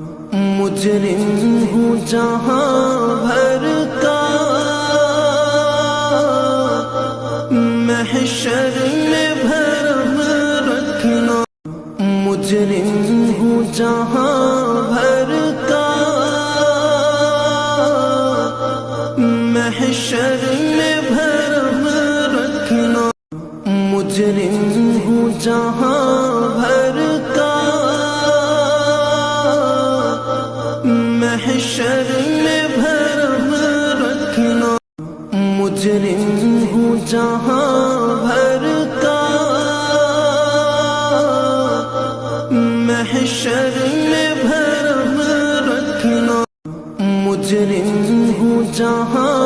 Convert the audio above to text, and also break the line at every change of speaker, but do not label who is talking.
मुजरिम हूँ जहाँ भर का, महशर में भरम रखना। मुजरिम हूँ जहाँ भर का, महशर में भरम रखना। मुजरिम हूँ जहाँ भर का, महशर में भरम रखना। मुजरिम हूँ जहाँ भर का, महशर में भरम रखना। मुजरिम हूँ जहाँ